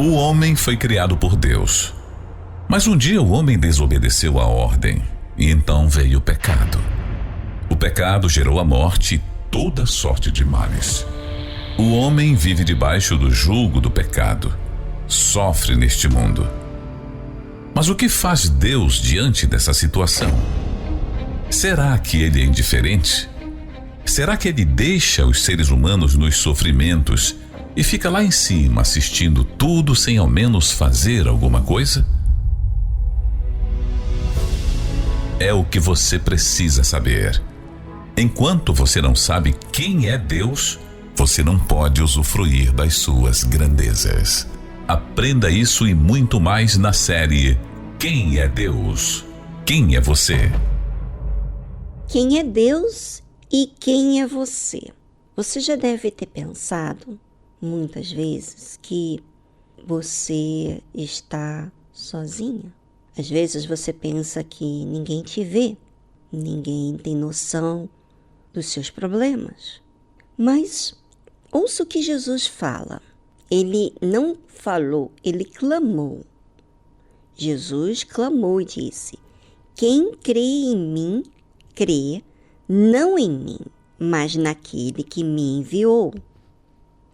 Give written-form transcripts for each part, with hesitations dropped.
O homem foi criado por Deus. Mas um dia o homem desobedeceu a ordem e então veio o pecado. O pecado gerou a morte e toda sorte de males. O homem vive debaixo do jugo do pecado, sofre neste mundo. Mas o que faz Deus diante dessa situação? Será que ele é indiferente? Será que ele deixa os seres humanos nos sofrimentos e fica lá em cima assistindo tudo sem ao menos fazer alguma coisa? É o que você precisa saber. Enquanto você não sabe quem é Deus, você não pode usufruir das suas grandezas. Aprenda isso e muito mais na série Quem é Deus? Quem é você? Quem é Deus e quem é você? Você já deve ter pensado muitas vezes que você está sozinha. Às vezes você pensa que ninguém te vê, ninguém tem noção dos seus problemas. Mas ouça o que Jesus fala. Ele não falou, ele clamou. Jesus clamou e disse: quem crê em mim, crê não em mim, mas naquele que me enviou.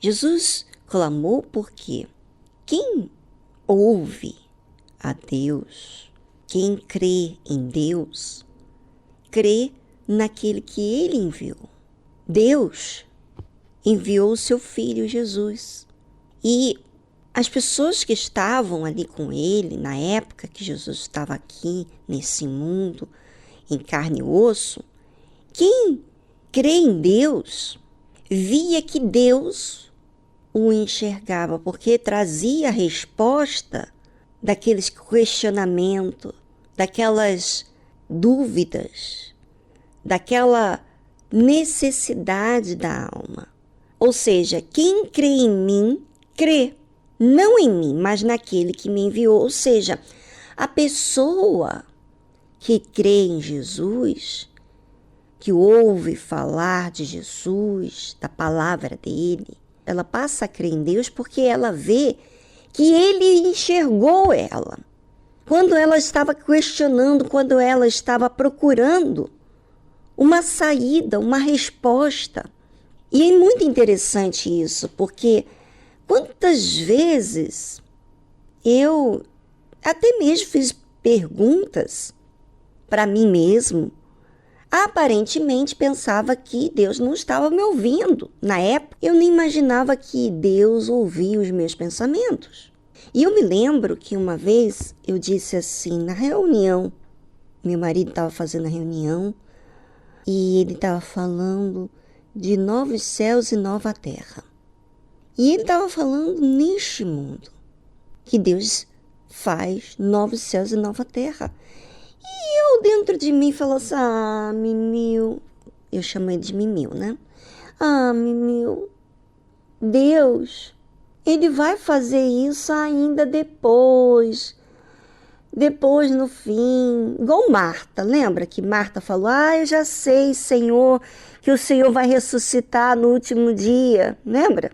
Jesus clamou porque quem ouve a Deus, quem crê em Deus, crê naquele que ele enviou. Deus enviou o seu Filho Jesus. E as pessoas que estavam ali com ele, na época que Jesus estava aqui nesse mundo, em carne e osso, quem crê em Deus, via que Deus o enxergava, porque trazia a resposta daqueles questionamentos, daquelas dúvidas, daquela necessidade da alma. Ou seja, quem crê em mim, crê, não em mim, mas naquele que me enviou. Ou seja, a pessoa que crê em Jesus, que ouve falar de Jesus, da palavra dele, ela passa a crer em Deus porque ela vê que ele enxergou ela. Quando ela estava questionando, quando ela estava procurando uma saída, uma resposta. E é muito interessante isso, porque quantas vezes eu até mesmo fiz perguntas para mim mesmo, aparentemente pensava que Deus não estava me ouvindo. Na época, eu nem imaginava que Deus ouvia os meus pensamentos. E eu me lembro que uma vez eu disse assim, na reunião, meu marido estava fazendo a reunião e ele estava falando de novos céus e nova terra. E ele estava falando neste mundo, que Deus faz novos céus e nova terra. E eu dentro de mim falou assim, Mimil, eu chamei de Mimil, né? Mimil, Deus, ele vai fazer isso ainda depois no fim, igual Marta, lembra que Marta falou, eu já sei, Senhor, que o Senhor vai ressuscitar no último dia, lembra?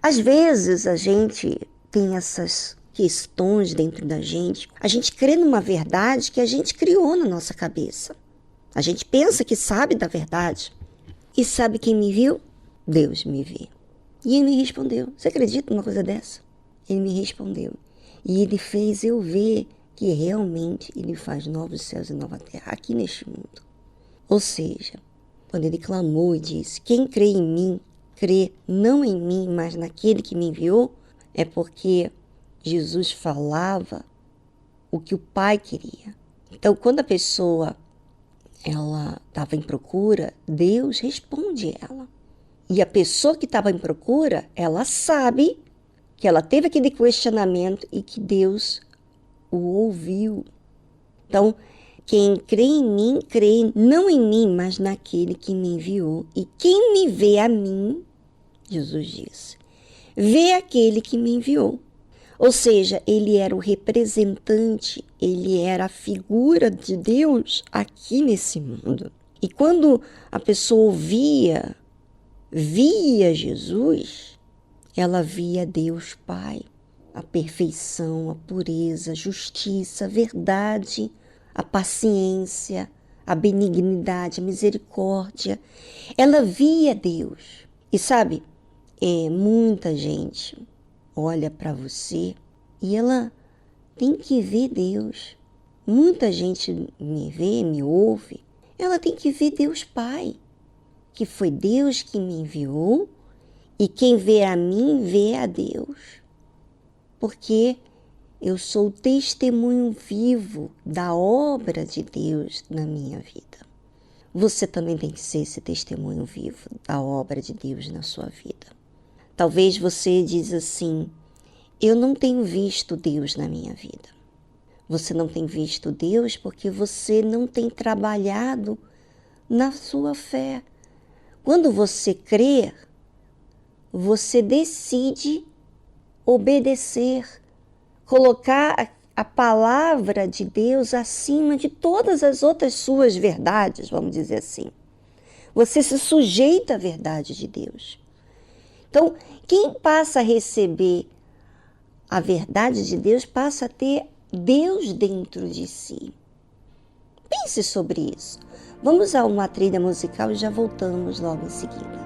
Às vezes a gente tem essas questões dentro da gente, a gente crê numa verdade que a gente criou na nossa cabeça. A gente pensa que sabe da verdade. E sabe quem me viu? Deus me viu. E ele me respondeu. Você acredita numa coisa dessa? Ele me respondeu. E ele fez eu ver que realmente ele faz novos céus e nova terra aqui neste mundo. Ou seja, quando ele clamou e disse, quem crê em mim, crê não em mim, mas naquele que me enviou, é porque Jesus falava o que o Pai queria. Então, quando a pessoa ela estava em procura, Deus responde ela. E a pessoa que estava em procura, ela sabe que ela teve aquele questionamento e que Deus o ouviu. Então, quem crê em mim, crê não em mim, mas naquele que me enviou. E quem me vê a mim, Jesus disse, vê aquele que me enviou. Ou seja, ele era o representante, ele era a figura de Deus aqui nesse mundo. E quando a pessoa via Jesus, ela via Deus Pai. a perfeição, a pureza, a justiça, a verdade, a paciência, a benignidade, a misericórdia. Ela via Deus. E sabe, muita gente olha para você e ela tem que ver Deus. Muita gente me vê, me ouve, ela tem que ver Deus Pai, que foi Deus que me enviou, e quem vê a mim, vê a Deus. Porque eu sou o testemunho vivo da obra de Deus na minha vida. Você também tem que ser esse testemunho vivo da obra de Deus na sua vida. Talvez você diz assim, eu não tenho visto Deus na minha vida. Você não tem visto Deus porque você não tem trabalhado na sua fé. Quando você crê, você decide obedecer, colocar a palavra de Deus acima de todas as outras suas verdades, vamos dizer assim. Você se sujeita à verdade de Deus. Então, quem passa a receber a verdade de Deus passa a ter Deus dentro de si. Pense sobre isso. Vamos a uma trilha musical e já voltamos logo em seguida.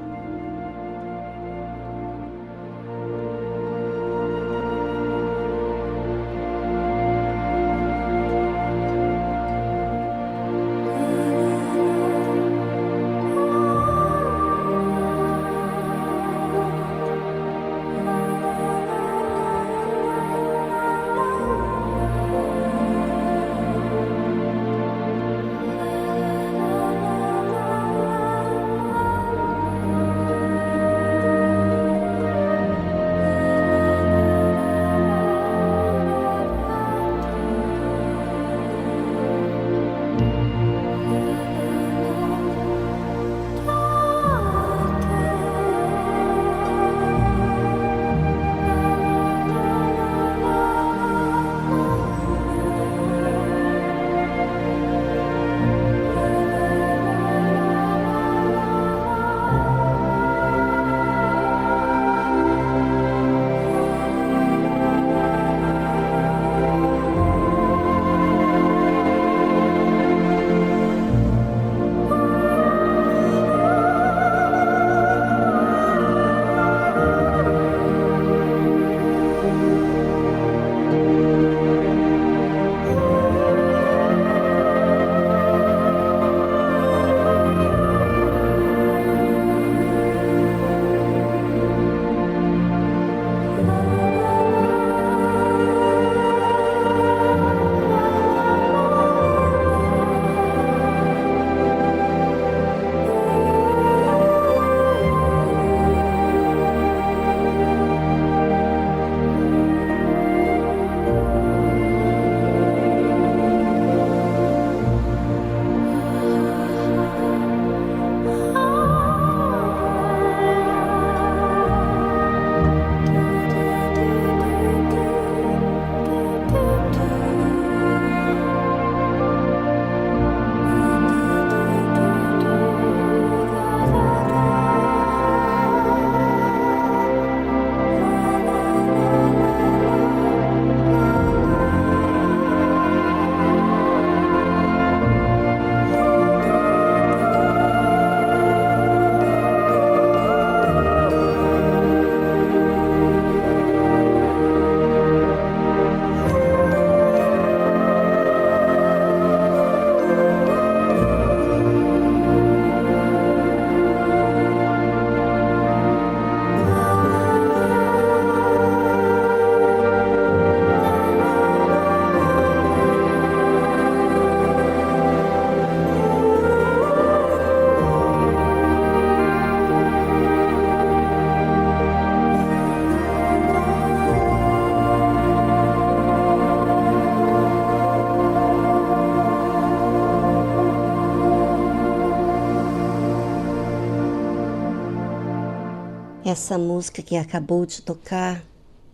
Essa música que acabou de tocar,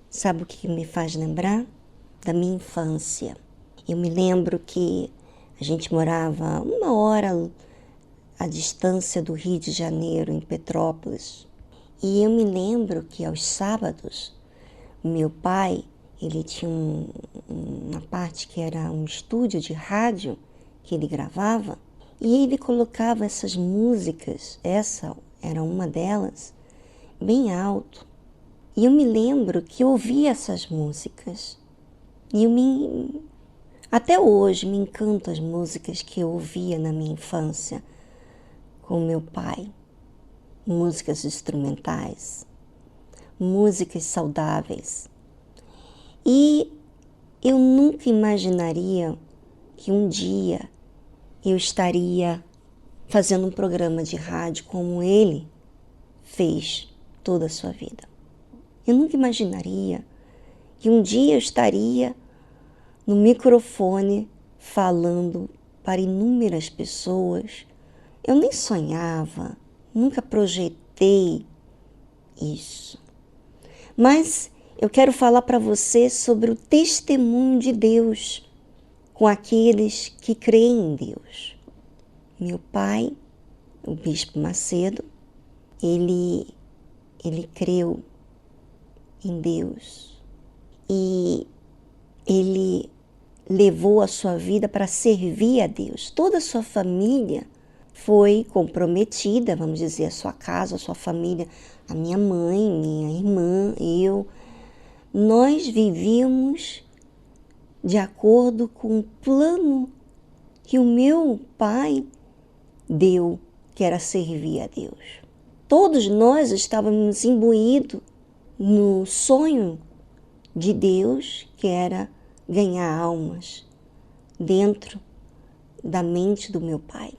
sabe o que me faz lembrar? Da minha infância. Eu me lembro que a gente morava 1 hora à distância do Rio de Janeiro, em Petrópolis. E eu me lembro que aos sábados, meu pai ele tinha uma parte que era um estúdio de rádio que ele gravava, e ele colocava essas músicas, essa era uma delas, bem alto. E eu me lembro que eu ouvia essas músicas. E até hoje me encantam as músicas que eu ouvia na minha infância com meu pai. Músicas instrumentais, músicas saudáveis. E eu nunca imaginaria que um dia eu estaria fazendo um programa de rádio como ele fez toda a sua vida. Eu nunca imaginaria que um dia eu estaria no microfone falando para inúmeras pessoas. Eu nem sonhava, nunca projetei isso. Mas eu quero falar para você sobre o testemunho de Deus com aqueles que creem em Deus. Meu pai, o Bispo Macedo, ele creu em Deus e ele levou a sua vida para servir a Deus. Toda a sua família foi comprometida, vamos dizer, a sua casa, a sua família, a minha mãe, minha irmã, eu. Nós vivíamos de acordo com o plano que o meu pai deu, que era servir a Deus. Todos nós estávamos imbuídos no sonho de Deus, que era ganhar almas dentro da mente do meu pai,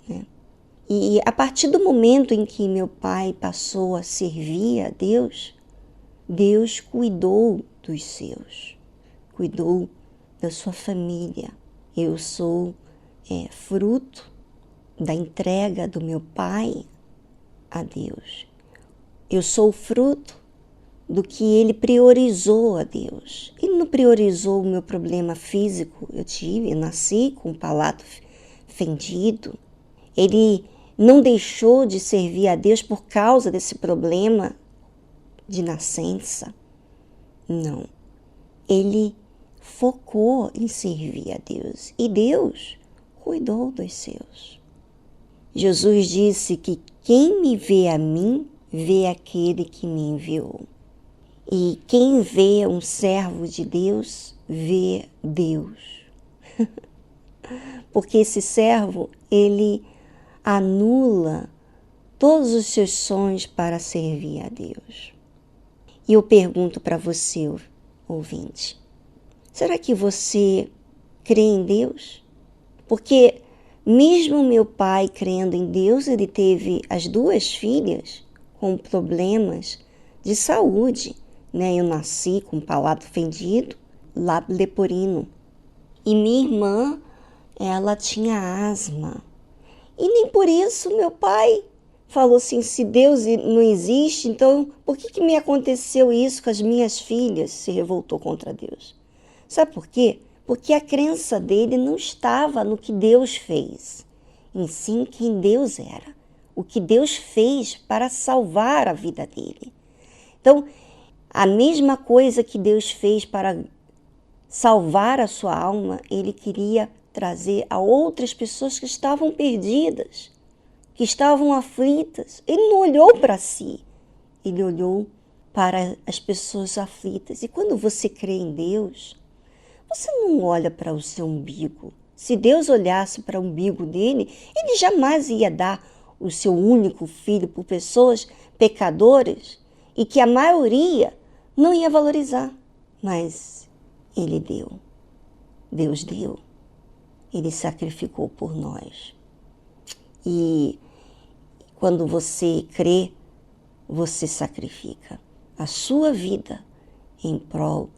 né? E a partir do momento em que meu pai passou a servir a Deus, Deus cuidou dos seus, cuidou da sua família. Eu sou fruto da entrega do meu pai a Deus. Eu sou fruto do que ele priorizou a Deus. Ele não priorizou o meu problema físico. Eu nasci com o palato fendido. Ele não deixou de servir a Deus por causa desse problema de nascença. Não. Ele focou em servir a Deus. E Deus cuidou dos seus. Jesus disse que quem me vê a mim, vê aquele que me enviou. E quem vê um servo de Deus, vê Deus. Porque esse servo, ele anula todos os seus sonhos para servir a Deus. E eu pergunto para você, ouvinte, será que você crê em Deus? Porque mesmo meu pai crendo em Deus, ele teve as 2 filhas com problemas de saúde, né? Eu nasci com o palato fendido, lábio leporino. E minha irmã, ela tinha asma. E nem por isso meu pai falou assim, se Deus não existe, então por que me aconteceu isso com as minhas filhas? Se revoltou contra Deus. Sabe por quê? Porque a crença dele não estava no que Deus fez, em sim quem Deus era, o que Deus fez para salvar a vida dele. Então, a mesma coisa que Deus fez para salvar a sua alma, ele queria trazer a outras pessoas que estavam perdidas, que estavam aflitas. Ele não olhou para si, ele olhou para as pessoas aflitas. E quando você crê em Deus, você não olha para o seu umbigo. Se Deus olhasse para o umbigo dele, ele jamais ia dar o seu único filho por pessoas pecadoras e que a maioria não ia valorizar. Mas ele deu. Deus deu. Ele sacrificou por nós. E quando você crê, você sacrifica a sua vida em prol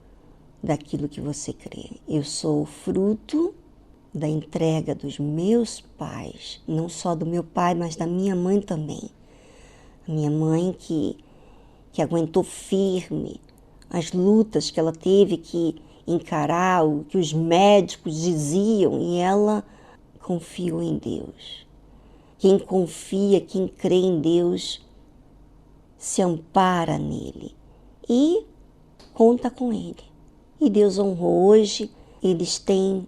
daquilo que você crê. Eu sou fruto da entrega dos meus pais, não só do meu pai, mas da minha mãe também. A minha mãe que aguentou firme as lutas que ela teve que encarar, o que os médicos diziam, e ela confiou em Deus. Quem confia, quem crê em Deus, se ampara nele e conta com ele. E Deus honrou. Hoje eles têm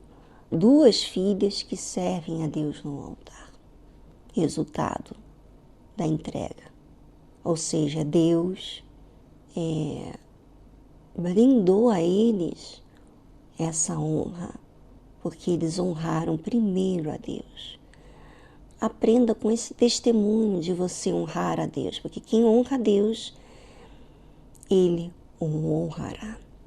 2 filhas que servem a Deus no altar. Resultado da entrega. Ou seja, Deus brindou a eles essa honra, porque eles honraram primeiro a Deus. Aprenda com esse testemunho de você honrar a Deus, porque quem honra a Deus, Ele o honrará.